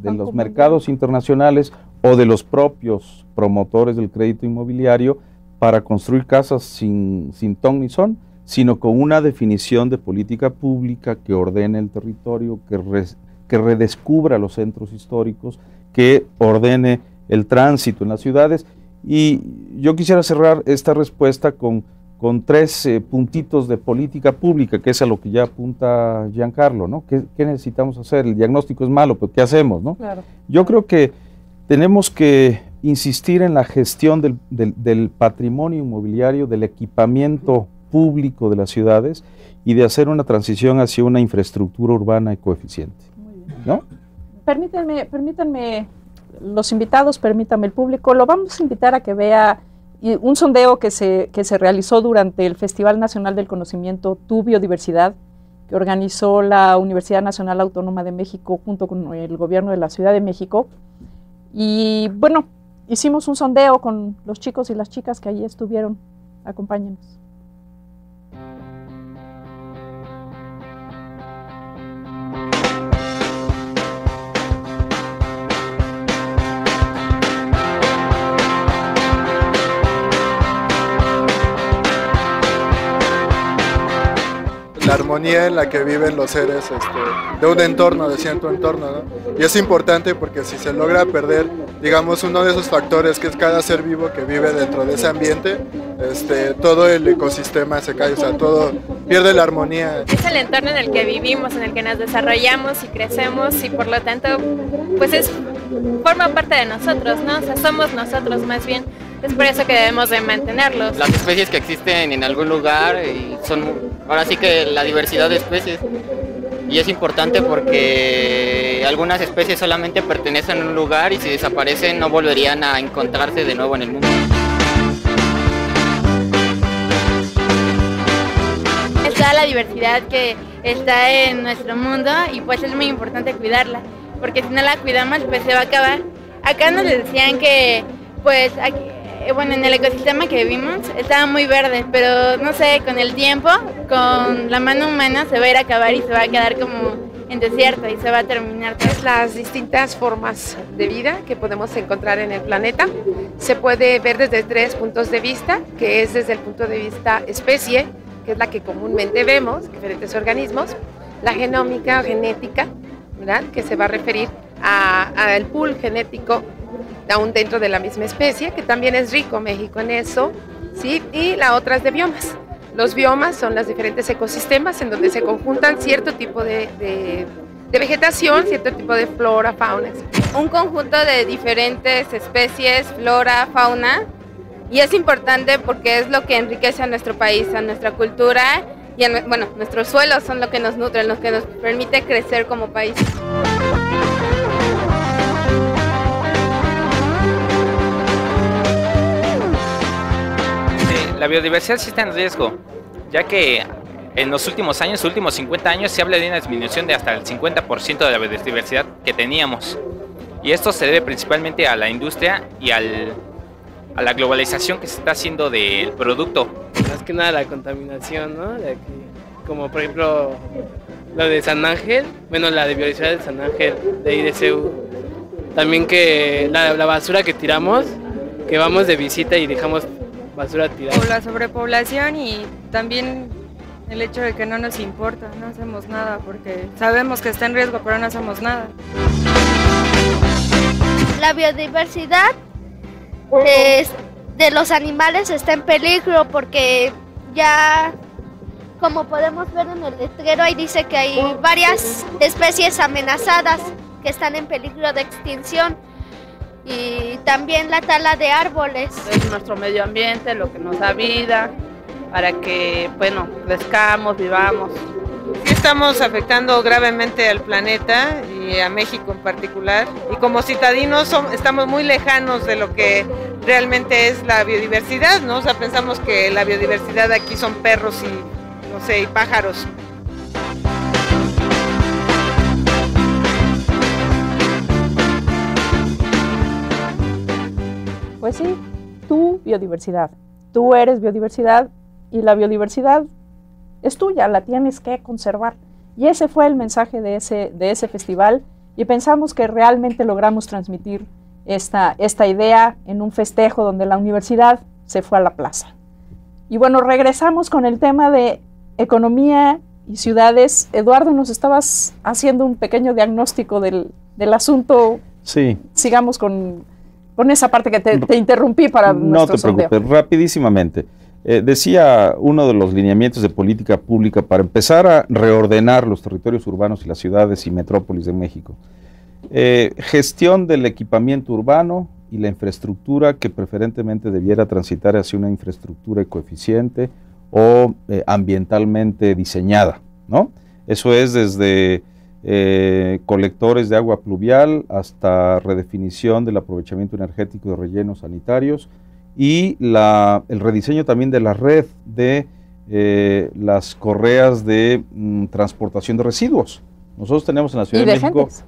los mercados internacionales o de los propios promotores del crédito inmobiliario para construir casas sin ton ni son, sino con una definición de política pública que ordene el territorio, que redescubra los centros históricos, que ordene el tránsito en las ciudades. Y yo quisiera cerrar esta respuesta con 3 puntitos de política pública, que es a lo que ya apunta Giancarlo, ¿no? ¿Qué necesitamos hacer? El diagnóstico es malo, pero ¿qué hacemos, no? Claro. Yo creo que tenemos que insistir en la gestión del patrimonio inmobiliario, del equipamiento público de las ciudades y de hacer una transición hacia una infraestructura urbana ecoeficiente. Muy bien. ¿No? Permítanme los invitados, permítame el público, lo vamos a invitar a que vea un sondeo que se realizó durante el Festival Nacional del Conocimiento Tu Biodiversidad, que organizó la Universidad Nacional Autónoma de México junto con el gobierno de la Ciudad de México. Y bueno, hicimos un sondeo con los chicos y las chicas que allí estuvieron. Acompáñenos. la armonía en la que viven los seres de un entorno, de cierto entorno, ¿no? Y es importante porque si se logra perder, digamos, uno de esos factores que es cada ser vivo que vive dentro de ese ambiente, todo el ecosistema se cae, o sea, todo pierde la armonía. Es el entorno en el que vivimos, en el que nos desarrollamos y crecemos y por lo tanto, pues forma parte de nosotros, ¿no? O sea, somos nosotros más bien. Es por eso que debemos de mantenerlos. Las especies que existen en algún lugar son ahora sí que la diversidad de especies. Y es importante porque algunas especies solamente pertenecen a un lugar y si desaparecen no volverían a encontrarse de nuevo en el mundo. Está la diversidad que está en nuestro mundo y pues es muy importante cuidarla, porque si no la cuidamos pues se va a acabar. Acá nos decían que pues aquí, bueno, en el ecosistema que vivimos estaba muy verde, pero no sé, con el tiempo, con la mano humana se va a ir a acabar y se va a quedar como en desierto y se va a terminar. Las distintas formas de vida que podemos encontrar en el planeta se puede ver desde 3 puntos de vista, que es desde el punto de vista especie, que es la que comúnmente vemos, diferentes organismos, la genómica o genética, ¿verdad?, que se va a referir al pool genético aún dentro de la misma especie, que también es rico México en eso, ¿sí? Y la otra es de biomas. Los biomas son los diferentes ecosistemas en donde se conjuntan cierto tipo de vegetación, cierto tipo de flora, fauna, etc. Un conjunto de diferentes especies, flora, fauna, y es importante porque es lo que enriquece a nuestro país, a nuestra cultura, y bueno, nuestros suelos son lo que nos nutren, lo que nos permite crecer como país. La biodiversidad sí está en riesgo, ya que en los últimos años, últimos 50 años, se habla de una disminución de hasta el 50% de la biodiversidad que teníamos. Y esto se debe principalmente a la industria y a la globalización que se está haciendo del producto. Más que nada la contaminación, ¿no? Como por ejemplo lo de San Ángel, bueno, la de biodiversidad de San Ángel, de IDCU. También que la basura que tiramos, que vamos de visita y dejamos basura tirada. La sobrepoblación y también el hecho de que no nos importa, no hacemos nada porque sabemos que está en riesgo, pero no hacemos nada. La biodiversidad de los animales está en peligro porque ya, como podemos ver en el letrero, ahí dice que hay varias especies amenazadas que están en peligro de extinción. Y también la tala de árboles. Es nuestro medio ambiente lo que nos da vida, para que, bueno, crezcamos, vivamos. Sí estamos afectando gravemente al planeta y a México en particular. Y como citadinos estamos muy lejanos de lo que realmente es la biodiversidad, ¿no? O sea, pensamos que la biodiversidad aquí son perros y, no sé, y pájaros. Pues sí, tu biodiversidad. Tú eres biodiversidad y la biodiversidad es tuya, la tienes que conservar. Y ese fue el mensaje de ese festival y pensamos que realmente logramos transmitir esta idea en un festejo donde la universidad se fue a la plaza. Y bueno, regresamos con el tema de economía y ciudades. Eduardo, nos estabas haciendo un pequeño diagnóstico del asunto. Sí. Sigamos con esa parte que te interrumpí para nuestro sondeo. No te preocupes, rapidísimamente. Decía uno de los lineamientos de política pública para empezar a reordenar los territorios urbanos y las ciudades y metrópolis de México. Gestión del equipamiento urbano y la infraestructura que preferentemente debiera transitar hacia una infraestructura ecoeficiente o ambientalmente diseñada, ¿no? Eso es desde colectores de agua pluvial hasta redefinición del aprovechamiento energético de rellenos sanitarios y el rediseño también de la red de las correas de transportación de residuos. Nosotros tenemos en la Ciudad de México... Gentes.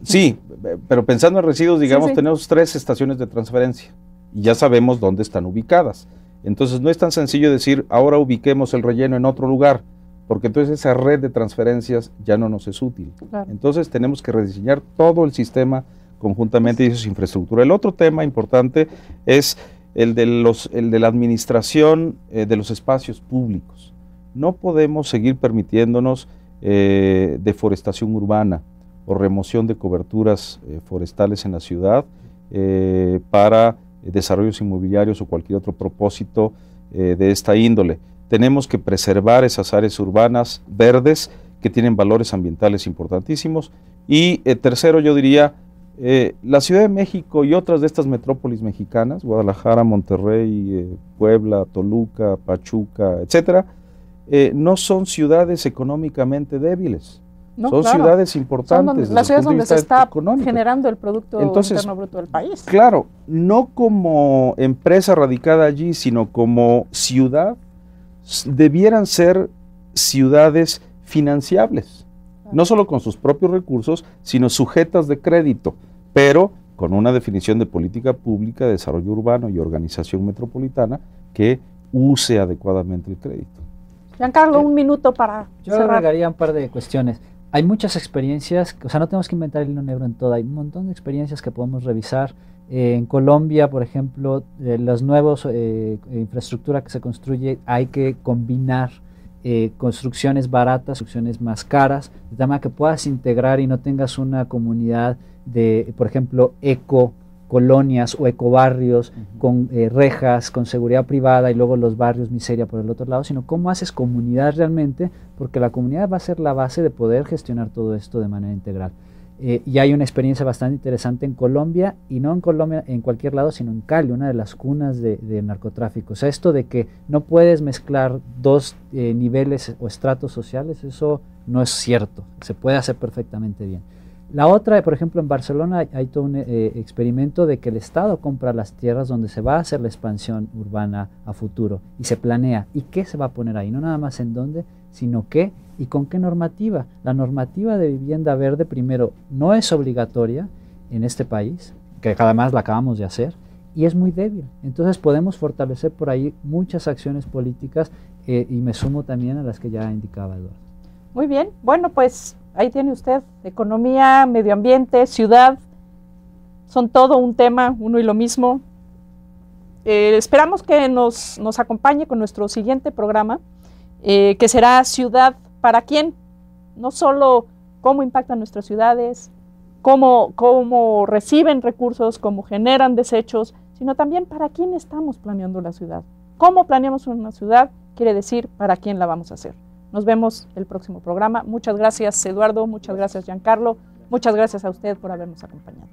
Sí, pero pensando en residuos, digamos, sí. Tenemos 3 estaciones de transferencia y ya sabemos dónde están ubicadas. Entonces no es tan sencillo decir, ahora ubiquemos el relleno en otro lugar, porque entonces esa red de transferencias ya no nos es útil. Claro. Entonces tenemos que rediseñar todo el sistema conjuntamente y su infraestructura. El otro tema importante es el de la administración de los espacios públicos. no podemos seguir permitiéndonos deforestación urbana o remoción de coberturas forestales en la ciudad para desarrollos inmobiliarios o cualquier otro propósito de esta índole. Tenemos que preservar esas áreas urbanas verdes que tienen valores ambientales importantísimos. Y tercero, yo diría, la Ciudad de México y otras de estas metrópolis mexicanas, Guadalajara, Monterrey, Puebla, Toluca, Pachuca, etcétera, no son ciudades económicamente débiles, no, son claro, ciudades importantes. Son las ciudades donde se está económico. Generando el Producto Interno Bruto del país. Claro, no como empresa radicada allí, sino como ciudad, debieran ser ciudades financiables, no solo con sus propios recursos, sino sujetas de crédito, pero con una definición de política pública de desarrollo urbano y organización metropolitana que use adecuadamente el crédito. Giancarlo, un minuto para Yo cerrar. agregaría un par de cuestiones. Hay muchas experiencias, o sea, no tenemos que inventar el hilo negro en todo, hay un montón de experiencias que podemos revisar. En Colombia, por ejemplo, las nuevas infraestructura que se construye, hay que combinar construcciones baratas, construcciones más caras, de tal manera que puedas integrar y no tengas una comunidad de, por ejemplo, ecocolonias o ecobarrios con rejas, con seguridad privada y luego los barrios miseria por el otro lado, sino cómo haces comunidad realmente, porque la comunidad va a ser la base de poder gestionar todo esto de manera integral. Y hay una experiencia bastante interesante en Colombia, y no en Colombia en cualquier lado, sino en Cali, una de las cunas de narcotráfico. O sea, esto de que no puedes mezclar dos niveles o estratos sociales, eso no es cierto, se puede hacer perfectamente bien. La otra, por ejemplo, en Barcelona hay todo un experimento de que el Estado compra las tierras donde se va a hacer la expansión urbana a futuro, y se planea, ¿y qué se va a poner ahí? No nada más en dónde, sino qué y con qué normativa. La normativa de vivienda verde, primero, no es obligatoria en este país, que además la acabamos de hacer, y es muy débil. Entonces podemos fortalecer por ahí muchas acciones políticas, y me sumo también a las que ya indicaba Eduardo. Muy bien, bueno, pues ahí tiene usted, economía, medio ambiente, ciudad, son todo un tema, uno y lo mismo. Esperamos que nos acompañe con nuestro siguiente programa, que será Ciudad para quién, no solo cómo impactan nuestras ciudades, cómo reciben recursos, cómo generan desechos, sino también para quién estamos planeando la ciudad. Cómo planeamos una ciudad quiere decir para quién la vamos a hacer. Nos vemos el próximo programa. Muchas gracias, Eduardo, muchas gracias, Giancarlo, muchas gracias a usted por habernos acompañado.